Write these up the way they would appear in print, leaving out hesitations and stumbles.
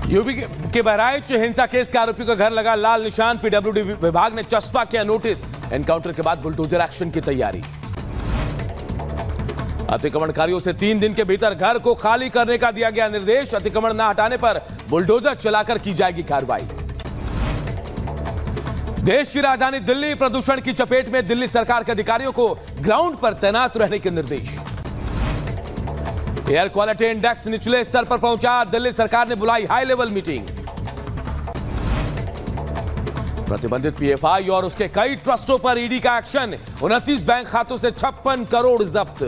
UP के बहराइच हिंसा case के आरोपी का घर लगा लाल निशान। पीडब्ल्यूडी विभाग ने चस्पा किया नोटिस। एनकाउंटर के बाद बुलडोजर एक्शन की तैयारी। अतिक्रमणकारियों से 3 दिन के भीतर घर को खाली करने का दिया गया निर्देश। अतिक्रमण न हटाने पर बुलडोजर चलाकर की जाएगी कार्रवाई। देश की राजधानी दिल्ली प्रदूषण की चपेट में। दिल्ली सरकार के अधिकारियों को ग्राउंड पर तैनात रहने के निर्देश। एयर क्वालिटी इंडेक्स निचले स्तर पर पहुंचा। दिल्ली सरकार ने बुलाई हाई लेवल मीटिंग। प्रतिबंधित पीएफआई और उसके कई ट्रस्टों पर ईडी का एक्शन। 29 बैंक खातों से 56 करोड़ जब्त।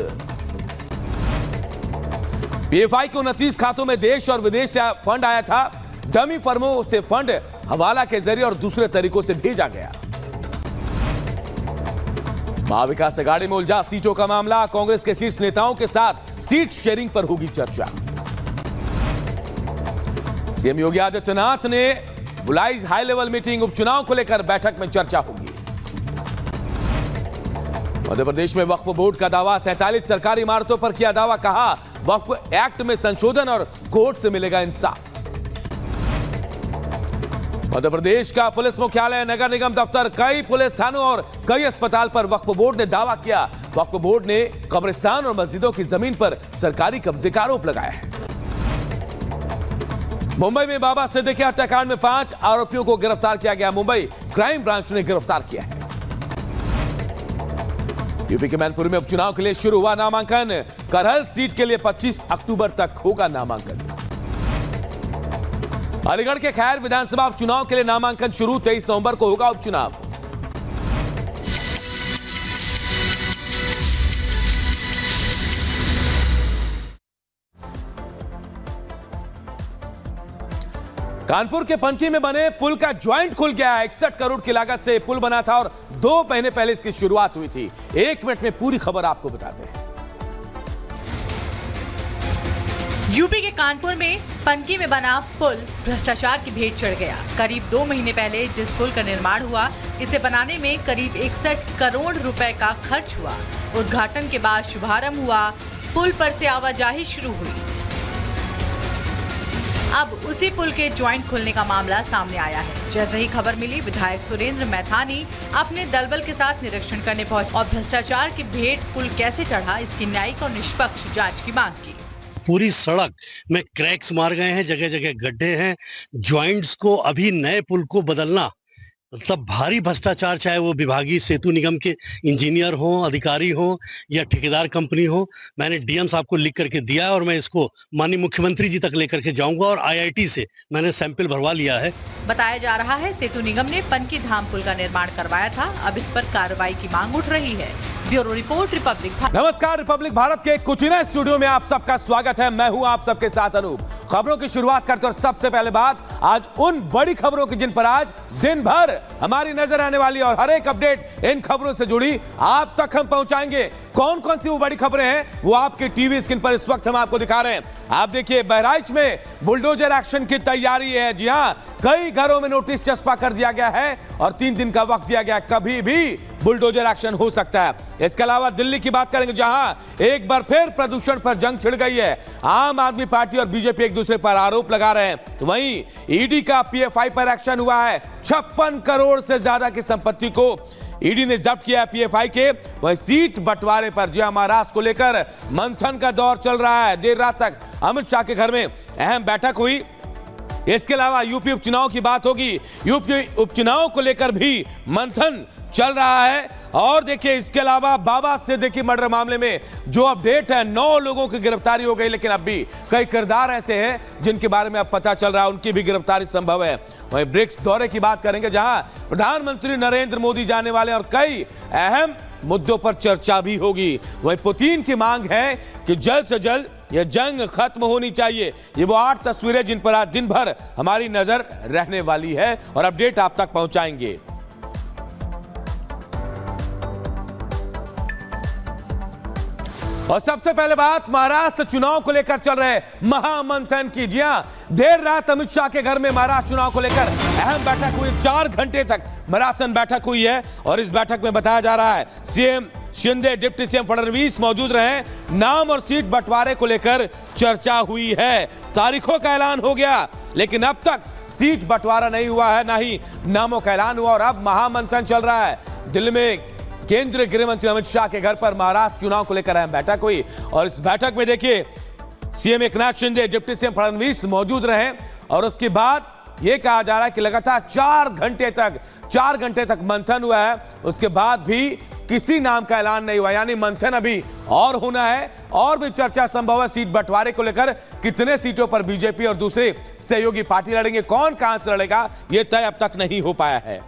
पीएफआई के 29 खातों में देश और विदेश से फंड आया था। डमी फर्मों से फंड हवाला के जरिए और दूसरे तरीकों से भेजा गया। महाविकास अघाड़ी में उलझा सीटों का मामला। कांग्रेस के शीर्ष नेताओं के साथ सीट शेयरिंग पर होगी चर्चा। सीएम योगी आदित्यनाथ ने बुलाई हाई लेवल मीटिंग। उपचुनाव को लेकर बैठक में चर्चा होगी। मध्य प्रदेश में वक्फ बोर्ड का दावा। 47 सरकारी इमारतों पर किया दावा। कहा वक्फ एक्ट में संशोधन और कोर्ट से मिलेगा इंसाफ। मध्य प्रदेश का पुलिस मुख्यालय, नगर निगम दफ्तर, कई पुलिस थानों और कई अस्पताल पर वक्फ बोर्ड ने दावा किया। वक्फ बोर्ड ने कब्रिस्तान और मस्जिदों की जमीन पर सरकारी कब्जे का आरोप लगाया है। मुंबई में बाबा सिद्दीकी हत्याकांड में 5 आरोपियों को गिरफ्तार किया गया। मुंबई क्राइम ब्रांच ने गिरफ्तार किया है। यूपी के मैनपुरी में उपचुनाव के लिए शुरू हुआ नामांकन। करहल सीट के लिए 25 अक्टूबर तक होगा नामांकन। अलीगढ़ के खैर विधानसभा उपचुनाव के लिए नामांकन शुरू। 23 नवंबर को होगा उपचुनाव। कानपुर के पनकी में बने पुल का ज्वाइंट खुल गया। 61 करोड़ की लागत से पुल बना था और 2 महीने पहले इसकी शुरुआत हुई थी। 1 मिनट में पूरी खबर आपको बताते हैं। यूपी के कानपुर में पनकी में बना पुल भ्रष्टाचार की भेंट चढ़ गया। करीब 2 महीने पहले जिस पुल का निर्माण हुआ, इसे बनाने में करीब 61 करोड़ रुपए का खर्च हुआ। उद्घाटन के बाद शुभारंभ हुआ। पुल पर से आवाजाही शुरू हुई। अब उसी पुल के ज्वाइंट खुलने का मामला सामने आया है। जैसे ही खबर मिली, विधायक सुरेंद्र मैथानी अपने दलबल के साथ निरीक्षण करने पहुंचे और भ्रष्टाचार की भेंट पुल कैसे चढ़ा, इसकी न्यायिक और निष्पक्ष जांच की मांग की। पूरी सड़क में क्रैक्स मार गए हैं, जगह जगह गड्ढे हैं। ज्वाइंट्स को अभी नए पुल को बदलना मतलब भारी भ्रष्टाचार, चाहे वो विभागीय सेतु निगम के इंजीनियर हो, अधिकारी हो या ठेकेदार कंपनी हो। मैंने डीएम साहब को लिख करके दिया है और मैं इसको माननीय मुख्यमंत्री जी तक लेकर के जाऊंगा और आईआईटी से मैंने सैंपल भरवा लिया है। बताया जा रहा है सेतु निगम ने पनकी धाम पुल का निर्माण करवाया था। अब इस पर कार्रवाई की मांग उठ रही है। Bureau report, Republic Bharat. नमस्कार, रिपब्लिक भारत के कुचिना स्टूडियो में आप सबका स्वागत है। मैं हूं आप सबके साथ अनूप। खबरों की शुरुआत करते और सबसे पहले बात आज उन बड़ी खबरों की जिन पर आज दिन भर हमारी नजर आने वाली और हर एक अपडेट इन खबरों से जुड़ी आप तक हम पहुंचाएंगे। कौन कौन सी वो बड़ी खबरें हैं वो आपके टीवी स्क्रीन पर इस वक्त हम आपको दिखा रहे हैं। आप देखिए, बहराइच में बुलडोजर एक्शन की तैयारी है। जी हां, कई घरों में नोटिस चस्पा कर दिया गया है और 3 दिन का वक्त दिया गया। कभी भी बुलडोजर एक्शन हो सकता है। इसके अलावा दिल्ली की बात करेंगे, जहां एक बार फिर प्रदूषण पर जंग छिड़ गई है। आम आदमी पार्टी और बीजेपी एक दूसरे पर आरोप लगा रहे हैं। तो वहीं ईडी का पीएफआई पर एक्शन हुआ है। 56 करोड़ से ज्यादा की संपत्ति को ईडी ने जब्त किया है पीएफआई के। वहीं सीट बंटवारे पर जी महाराष्ट्र को लेकर मंथन का दौर चल रहा है। देर रात तक अमित शाह के घर में अहम बैठक हुई। इसके अलावा यूपी उपचुनाव की बात होगी। यूपी उपचुनाव को लेकर भी मंथन चल रहा है। और देखिए, इसके अलावा बाबा सिद्दीकी मर्डर मामले में जो अपडेट है, 9 लोगों की गिरफ्तारी हो गई, लेकिन अब भी कई किरदार ऐसे हैं जिनके बारे में अब पता चल रहा है, उनकी भी गिरफ्तारी संभव है। वहीं ब्रिक्स दौरे की बात करेंगे, जहां प्रधानमंत्री नरेंद्र मोदी जाने वाले और कई अहम मुद्दों पर चर्चा भी होगी। वहीं पुतिन की मांग है कि जल्द से जल्द यह जंग खत्म होनी चाहिए। ये वो 8 तस्वीरें जिन पर आज दिन भर हमारी नजर रहने वाली है और अपडेट आप तक पहुंचाएंगे। और सबसे पहले बात महाराष्ट्र चुनाव को लेकर चल रहे महामंथन की। जी हां, देर रात अमित शाह के घर में महाराष्ट्र चुनाव को लेकर अहम बैठक हुई। 4 घंटे तक मैराथन बैठक हुई है और इस बैठक में बताया जा रहा है CM Shinde, deputy CM Fadnavis मौजूद रहे। नाम और सीट बंटवारे को लेकर चर्चा हुई है। तारीखों का ऐलान हो गया। लेकिन अब तक सीट बंटवारा नहीं हुआ है, ना ही नामों का ऐलान हुआ और अब महामंथन चल रहा है। दिल्ली में केंद्रीय गृह मंत्री अमित शाह के घर पर महाराष्ट्र चुनाव को लेकर अहम बैठक हुई और इस बैठक में देखिए CM Eknath Shinde, deputy CM Fadnavis मौजूद रहे और उसके बाद यह कहा जा रहा है कि लगातार 4 घंटे तक मंथन हुआ है। उसके बाद भी किसी नाम का ऐलान नहीं हुआ, यानी मंथन अभी और होना है और भी चर्चा संभव है सीट बंटवारे को लेकर। कितने सीटों पर बीजेपी और दूसरे सहयोगी पार्टी लड़ेंगे, कौन कहां से लड़ेगा, यह तय अब तक नहीं हो पाया है।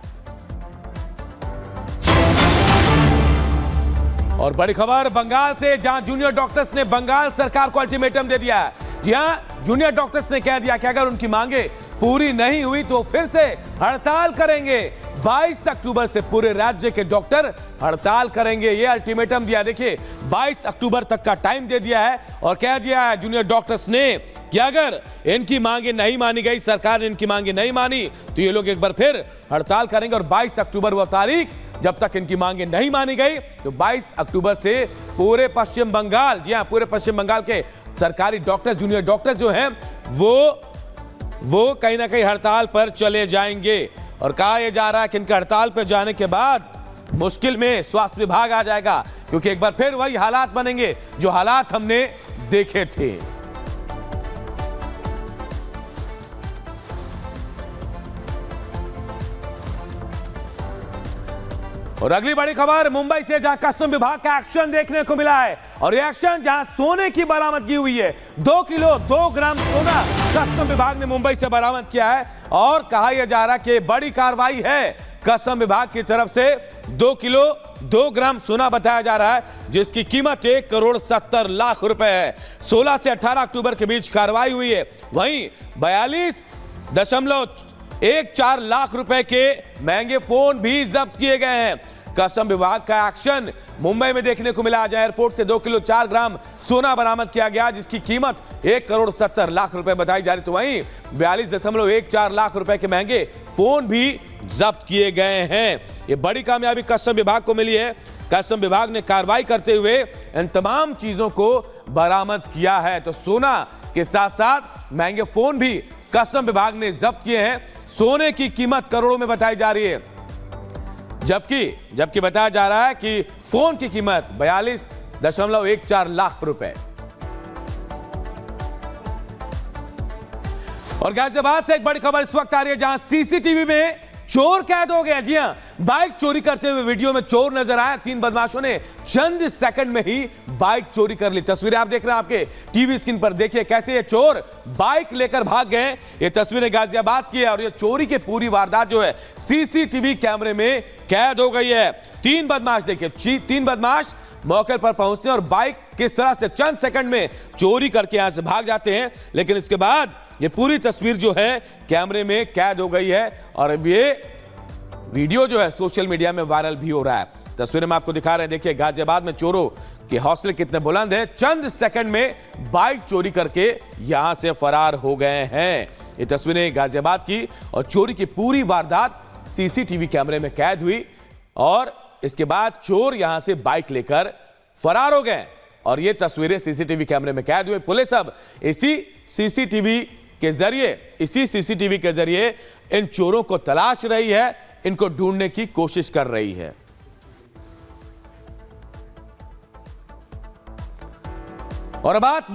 और बड़ी खबर बंगाल से, जहां जूनियर डॉक्टर्स ने बंगाल सरकार को अल्टीमेटम दे दिया है। जी हां, जूनियर डॉक्टर्स ने कह दिया कि अगर उनकी मांगे पूरी नहीं हुई तो फिर से हड़ताल करेंगे। 22 अक्टूबर से पूरे राज्य के डॉक्टर हड़ताल करेंगे, ये अल्टीमेटम दिया। देखिए 22 अक्टूबर तक का टाइम दे दिया है और कह दिया है जूनियर डॉक्टर्स ने कि अगर इनकी मांगे नहीं मानी गई, सरकार ने इनकी मांगे नहीं मानी तो ये लोग एक बार फिर हड़ताल करेंगे। और 22 अक्टूबर वो तारीख जब तक इनकी मांगे नहीं मानी गई तो 22 अक्टूबर से पूरे पश्चिम बंगाल, जी हां, पूरे पश्चिम बंगाल के सरकारी डॉक्टर, जूनियर डॉक्टर जो हैं वो कहीं ना कहीं हड़ताल पर चले जाएंगे। और कहा यह जा रहा है कि इनके हड़ताल पर जाने के बाद मुश्किल में स्वास्थ्य विभाग आ जाएगा, क्योंकि एक बार फिर वही हालात बनेंगे जो हालात हमने देखे थे। और अगली बड़ी खबर मुंबई से, जहां कस्टम विभाग का एक्शन देखने को मिला है और ये एक्शन जहां सोने की बरामदगी हुई है। 2 किलो 2 ग्राम सोना कस्टम विभाग ने मुंबई से बरामद किया है और कहा यह जा रहा है कि बड़ी कार्रवाई है कस्टम विभाग की तरफ से। 2 किलो 2 ग्राम सोना बताया जा रहा है जिसकी कीमत 1,70,00,000 रुपए है। 16 से 18 अक्टूबर के बीच कार्रवाई हुई है। वहीं 42.14 लाख रुपए के महंगे फोन भी जब्त किए गए हैं। कस्टम विभाग का एक्शन मुंबई में देखने को मिला, जहां एयरपोर्ट से 2 किलो 4 ग्राम सोना बरामद किया गया जिसकी कीमत 1,70,00,000 रुपए बताई जा रही। तो वहीं 42.14 लाख रुपए के महंगे फोन भी जब्त किए गए हैं। ये बड़ी कामयाबी कस्टम विभाग को मिली है। कस्टम विभाग ने कार्रवाई करते हुए इन तमाम चीजों को बरामद किया है। तो सोना के साथ साथ महंगे फोन भी कस्टम विभाग ने जब्त किए हैं। सोने की कीमत करोड़ों में बताई जा रही है, जबकि बताया जा रहा है कि फोन की कीमत 42.14 लाख रुपए। और गाजियाबाद से एक बड़ी खबर इस वक्त आ रही है, जहां सीसीटीवी में चोर कैद हो गया। जी हां, बाइक चोरी करते हुए वीडियो में चोर नजर आया। 3 बदमाशों ने चंद सेकंड में ही बाइक चोरी कर ली। तस्वीरें आप देख रहे हैं आपके टीवी स्क्रीन पर, देखिए कैसे ये चोर बाइक लेकर भाग गए। ये तस्वीरें गाजियाबाद की है और ये चोरी की पूरी वारदात जो है सीसीटीवी कैमरे में कैद हो गई है। 3 बदमाश, देखिए 3 बदमाश मौके पर पहुंचते हैं और बाइक किस तरह से चंद सेकंड में चोरी करके यहां से भाग जाते हैं। लेकिन इसके बाद ये पूरी तस्वीर जो है कैमरे में कैद हो गई है और अब ये वीडियो जो है सोशल मीडिया में वायरल भी हो रहा है। तस्वीरें में आपको दिखा रहे हैं, देखिए गाजियाबाद में चोरों के हौसले कितने बुलंद है। चंद सेकंड में बाइक चोरी करके यहां से फरार हो गए हैं। ये तस्वीरें गाजियाबाद की और चोरी की पूरी वारदात सीसीटीवी कैमरे में कैद हुई और इसके बाद चोर यहां से बाइक लेकर फरार हो गए और ये तस्वीरें सीसीटीवी कैमरे में कैद हुई। पुलिस अब इसी सीसीटीवी के जरिए इन चोरों को तलाश रही है, इनको ढूंढने की कोशिश कर रही है। और बात